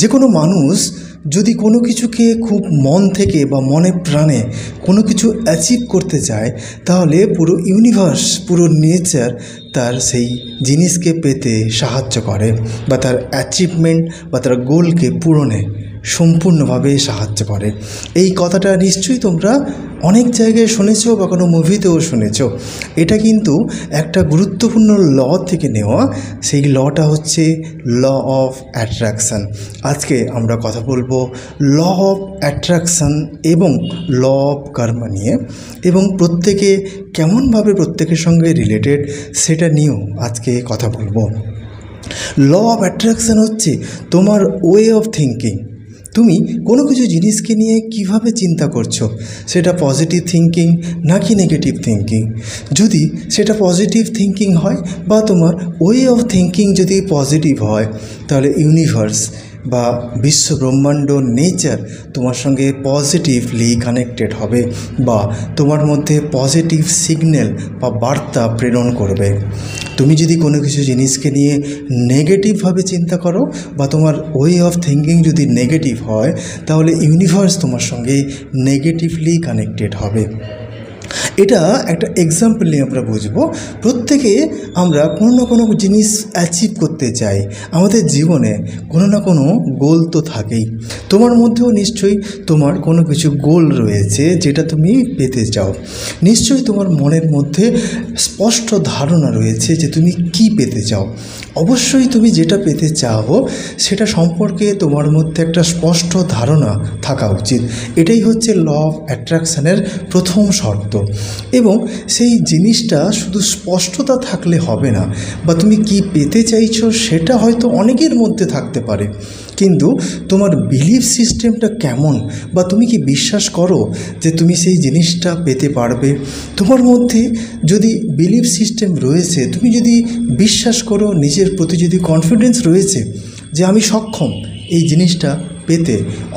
যে কোনো মানুষ যদি কোনো কিছুকে খুব মন থেকে বা মনে প্রাণে কোনো কিছু অ্যাচিভ করতে চায়, তাহলে পুরো ইউনিভার্স, পুরো নেচার তার সেই জিনিসকে পেতে সাহায্য করে বা তার অ্যাচিভমেন্ট বা তার গোলকে পূরণে সম্পূর্ণভাবে সাহায্য করে। এই কথাটা নিশ্চয়ই তোমরা অনেক জায়গায় শুনেছো বা কোনো মুভিতেও শুনেছো। এটা কিন্তু একটা গুরুত্বপূর্ণ ল থেকে নেওয়া। সেই লটা হচ্ছে ল অফ অ্যাট্রাকশান। আজকে আমরা কথা বলবো ল অফ অ্যাট্রাকশান এবং ল অফ কর্মা নিয়ে, এবং প্রত্যেকে কেমনভাবে প্রত্যেকের সঙ্গে রিলেটেড সেটা নিয়েও আজকে কথা বলবো। ল অফ অ্যাট্রাকশান হচ্ছে তোমার ওয়ে অফ থিঙ্কিং। তুমি কোনো কিছু জিনিসকে নিয়ে কিভাবে চিন্তা করছো, সেটা পজিটিভ থিঙ্কিং নাকি নেগেটিভ থিঙ্কিং। যদি সেটা পজিটিভ থিঙ্কিং হয় বা তোমার ওয়ে অফ থিঙ্কিং যদি পজিটিভ হয়, তাহলে ইউনিভার্স বা বিশ্ব ব্রহ্মাণ্ড নেচার তোমার সঙ্গে পজিটিভলি কানেক্টেড হবে বা তোমার মধ্যে পজিটিভ সিগন্যাল বা বার্তা প্রেরণ করবে। তুমি যদি কোনো কিছু জিনিসকে নিয়ে নেগেটিভভাবে চিন্তা করো বা তোমার ওয়ে অফ থিঙ্কিং যদি নেগেটিভ হয়, তাহলে ইউনিভার্স তোমার সঙ্গে নেগেটিভলি কানেক্টেড হবে। এটা একটা এক্সাম্পল নিয়ে আমরা বুঝবো। প্রত্যেকে আমরা কোনো না কোনো জিনিস অ্যাচিভ করতে চাই। আমাদের জীবনে কোনো না কোনো গোল তো থাকেই। তোমার মধ্যেও নিশ্চয়ই তোমার কোনো কিছু গোল রয়েছে যেটা তুমি পেতে চাও। নিশ্চয়ই তোমার মনের মধ্যে স্পষ্ট ধারণা রয়েছে যে তুমি কি পেতে চাও। অবশ্যই তুমি যেটা পেতে চাও সেটা সম্পর্কে তোমার মধ্যে একটা স্পষ্ট ধারণা থাকা উচিত। এটাই হচ্ছে ল অফ অ্যাট্রাকশানের প্রথম শর্ত। এবং সেই জিনিসটা শুধু স্পষ্টতা থাকলে হবে না, বা তুমি কি পেতে চাইছো সেটা হয়তো অনেকের মধ্যে থাকতে পারে, কিন্তু তোমার বিলিফ সিস্টেমটা কেমন, বা তুমি কি বিশ্বাস করো যে তুমি সেই জিনিসটা পেতে পারবে। তোমার মধ্যে যদি বিলিফ সিস্টেম রয়েছে, তুমি যদি বিশ্বাস করো, নিজের প্রতি যদি কনফিডেন্স রয়েছে যে আমি সক্ষম এই জিনিসটা পেতে,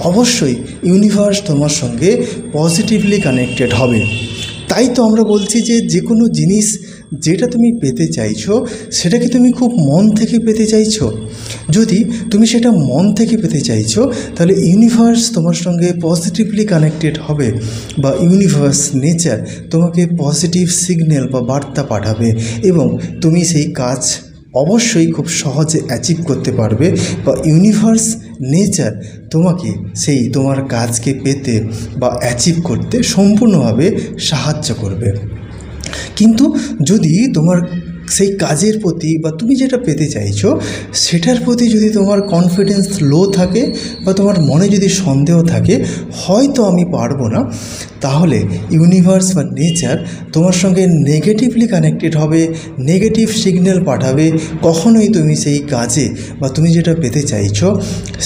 অবশ্যই ইউনিভার্স তোমার সঙ্গে পজিটিভলি কানেক্টেড হবে। তাই তো আমরা বলছি যে যে কোনো জিনিস যেটা তুমি পেতে চাইছো সেটাকে তুমি খুব মন থেকে পেতে চাইছো। যদি তুমি সেটা মন থেকে পেতে চাইছো, তাহলে ইউনিভার্স তোমার সঙ্গে পজিটিভলি কানেক্টেড হবে বা ইউনিভার্স নেচার তোমাকে পজিটিভ সিগন্যাল বা বার্তা পাঠাবে, এবং তুমি সেই কাজ অবশ্যই খুব সহজে অ্যাচিভ করতে পারবে বা ইউনিভার্স নেচার তোমাকে সেই তোমার কাজকে পেতে বা অ্যাচিভ করতে সম্পূর্ণভাবে সাহায্য করবে। কিন্তু যদি তোমার সেই কাজের প্রতি বা তুমি যেটা পেতে চাইছো সেটার প্রতি যদি তোমার কনফিডেন্স লো থাকে বা তোমার মনে যদি সন্দেহ থাকে, হয়তো আমি পারবো না, তাহলে ইউনিভার্স বা নেচার তোমার সঙ্গে নেগেটিভলি কানেক্টেড হবে, নেগেটিভ সিগন্যাল পাঠাবে। কখনোই তুমি সেই কাজে বা তুমি যেটা পেতে চাইছো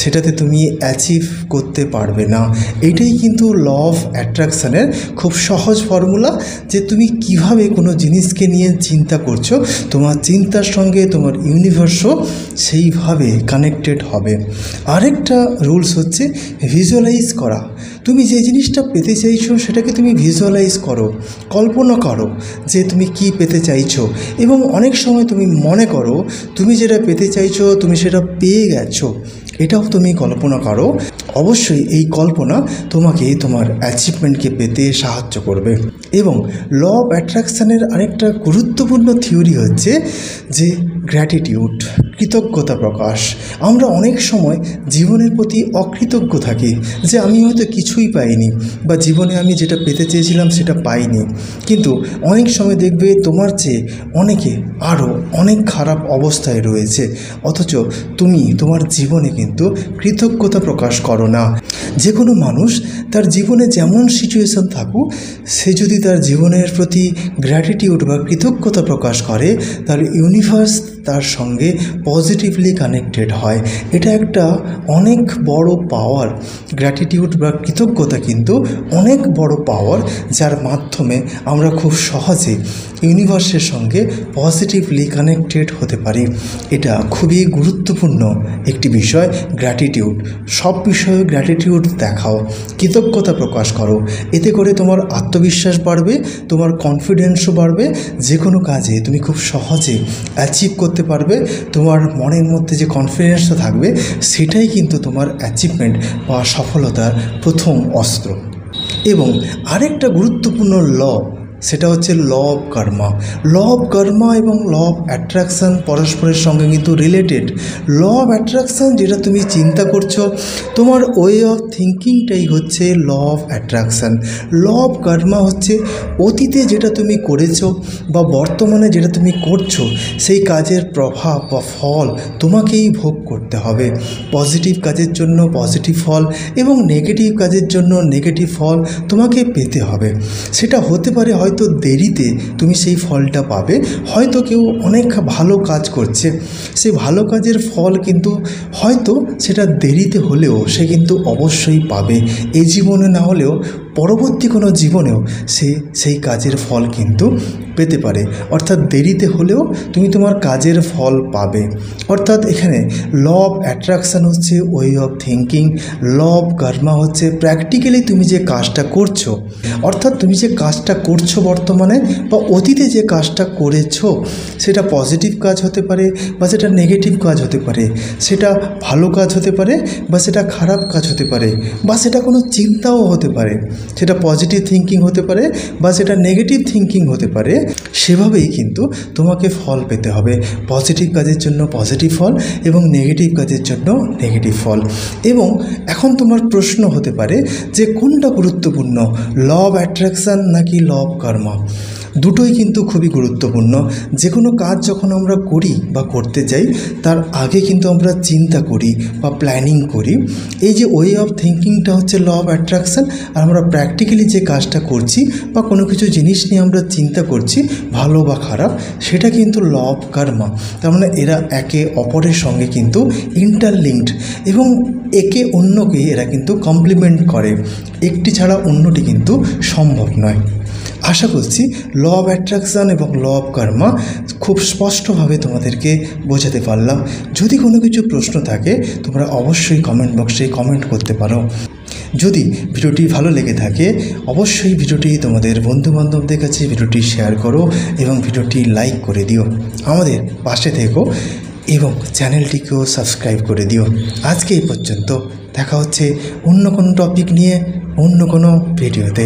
সেটাতে তুমি অ্যাচিভ করতে পারবে না। এটাই কিন্তু ল অফ অ্যাট্রাকশানের খুব সহজ ফর্মুলা, যে তুমি কিভাবে কোনো জিনিসকে নিয়ে চিন্তা করছো, তোমার চিন্তার সঙ্গে তোমার ইউনিভার্সও সেইভাবে কানেক্টেড হবে। আরেকটা রুলস হচ্ছে ভিজুয়ালাইজ করা। তুমি যে জিনিসটা পেতে চাইছো সেটাকে তুমি ভিজুয়ালাইজ করো, কল্পনা করো যে তুমি কি পেতে চাইছো, এবং অনেক সময় তুমি মনে করো তুমি যেটা পেতে চাইছো তুমি সেটা পেয়ে গেছো, এটাও তুমি কল্পনা করো। অবশ্যই এই কল্পনা তোমাকে তোমার অ্যাচিভমেন্টকে পেতে সাহায্য করবে। এবং ল অফ অ্যাট্রাকশানের আরেকটা গুরুত্বপূর্ণ থিওরি হচ্ছে যে গ্র্যাটিটিউড, কৃতজ্ঞতা প্রকাশ। আমরা অনেক সময় জীবনের প্রতি অকৃতজ্ঞ থাকি যে আমি হয়তো কিছুই পাইনি বা জীবনে আমি যেটা পেতে চেয়েছিলাম সেটা পাইনি। কিন্তু অনেক সময় দেখবে তোমার চেয়ে অনেকে আরও অনেক খারাপ অবস্থায় রয়েছে, অথচ তুমি তোমার জীবনে কিন্তু কৃতজ্ঞতা প্রকাশ করো না। যে কোনো মানুষ তার জীবনে যেমন সিচুয়েশন থাকুক, সে যদি তার জীবনের প্রতি গ্র্যাটিটিউড বা কৃতজ্ঞতা প্রকাশ করে, তাহলে ইউনিভার্স তার সঙ্গে পজিটিভলি কানেক্টেড হয়। এটা একটা অনেক বড় পাওয়ার। গ্র্যাটিটিউড বা কৃতজ্ঞতা কিন্তু অনেক বড় পাওয়ার, যার মাধ্যমে আমরা খুব সহজে ইউনিভার্সের সঙ্গে পজিটিভলি কানেক্টেড হতে পারি। এটা খুবই গুরুত্বপূর্ণ একটি বিষয়। গ্র্যাটিটিউড, সব বিষয়ে গ্র্যাটিটিউড দেখাও, কৃতজ্ঞতা প্রকাশ করো। এতে করে তোমার আত্মবিশ্বাস বাড়বে, তোমার কনফিডেন্সও বাড়বে, যে কোনো কাজে তুমি খুব সহজে অ্যাচিভ করতে করতে পারবে, তোমার মনের মধ্যে যে কনফিডেন্সটা থাকবে সেটাই কিন্তু তোমার অ্যাচিভমেন্ট বা সফলতার প্রথম অস্ত্র। এবং আরেকটা গুরুত্বপূর্ণ ল, সেটা হচ্ছে law of Karma. Law of কর্মা এবং ল অফ অ্যাট্রাকশান পরস্পরের সঙ্গে কিন্তু রিলেটেড। ল অফ অ্যাট্রাকশান যেটা তুমি চিন্তা করছো, তোমার ওয়ে অফ থিঙ্কিংটাই হচ্ছে law of attraction. Law of karma হচ্ছে অতীতে যেটা তুমি করেছো বা বর্তমানে যেটা তুমি করছো সেই কাজের প্রভাব বা ফল তোমাকেই ভোগ করতে হবে। পজিটিভ কাজের জন্য পজিটিভ ফল এবং নেগেটিভ কাজের জন্য নেগেটিভ ফল তোমাকে পেতে হবে। সেটা হতে পারে হয়তো দেরিতে তুমি সেই ফলটা পাবে, হয়তো কেউ অনেক ভালো কাজ করছে, সেই ভালো কাজের ফল কিন্তু হয়তো সেটা দেরিতে হলেও সে কিন্তু অবশ্যই পাবে। এই জীবনে না হলেও পরবর্তী কোনো জীবনেও সে সেই কাজের ফল কিন্তু পেতে পারে। অর্থাৎ দেরিতে হলেও তুমি তোমার কাজের ফল পাবে। অর্থাৎ এখানে ল অফ অ্যাট্রাকশান হচ্ছে way of thinking, law of karma হচ্ছে প্র্যাকটিক্যালি তুমি যে কাজটা করছো, অর্থাৎ তুমি যে কাজটা করছো বর্তমানে বা অতীতে যে কাজটা করেছো সেটা পজিটিভ কাজ হতে পারে বা সেটা নেগেটিভ কাজ হতে পারে, সেটা ভালো কাজ হতে পারে বা সেটা খারাপ কাজ হতে পারে, বা সেটা কোনো চিন্তাও হতে পারে, সেটা পজিটিভ থিঙ্কিং হতে পারে বা সেটা নেগেটিভ থিঙ্কিং হতে পারে। সেভাবেই কিন্তু তোমাকে ফল পেতে হবে। পজিটিভ কাজের জন্য পজিটিভ ফল এবং নেগেটিভ কাজের জন্য নেগেটিভ ফল। এবং এখন তোমার প্রশ্ন হতে পারে যে কোনটা গুরুত্বপূর্ণ, ল অফ অ্যাট্রাকশান নাকি ল অফ কর্মা? দুটোই কিন্তু খুবই গুরুত্বপূর্ণ। যে কোনো কাজ যখন আমরা করি বা করতে যাই তার আগে কিন্তু আমরা চিন্তা করি বা প্ল্যানিং করি। এই যে ওয়ে অফ থিঙ্কিংটা হচ্ছে ল অফ অ্যাট্রাকশান, আর আমরা প্র্যাকটিক্যালি যে কাজটা করছি বা কোনো কিছু জিনিস নিয়ে আমরা চিন্তা করছি ভালো বা খারাপ, সেটা কিন্তু ল অফ কর্মা। তার মানে এরা একে অপরের সঙ্গে কিন্তু ইন্টারলিঙ্কড এবং একে অন্যকে এরা কিন্তু কমপ্লিমেন্ট করে। একটি ছাড়া অন্যটি কিন্তু সম্ভব নয়। আশা করছি ল অফ অ্যাট্রাকশান এবং ল অফ কর্মা খুব স্পষ্টভাবে তোমাদেরকে বোঝাতে পারলাম। যদি কোনো কিছু প্রশ্ন থাকে তোমরা অবশ্যই কমেন্ট বক্সে কমেন্ট করতে পারো। যদি ভিডিওটি ভালো লেগে থাকে অবশ্যই ভিডিওটি তোমাদের বন্ধুবান্ধবদের কাছে ভিডিওটি শেয়ার করো এবং ভিডিওটি লাইক করে দিও। আমাদের পাশে থেকো এবং চ্যানেলটিকেও সাবস্ক্রাইব করে দিও। আজকে এই পর্যন্ত, দেখা হচ্ছে অন্য কোনো টপিক নিয়ে অন্য কোনো ভিডিওতে।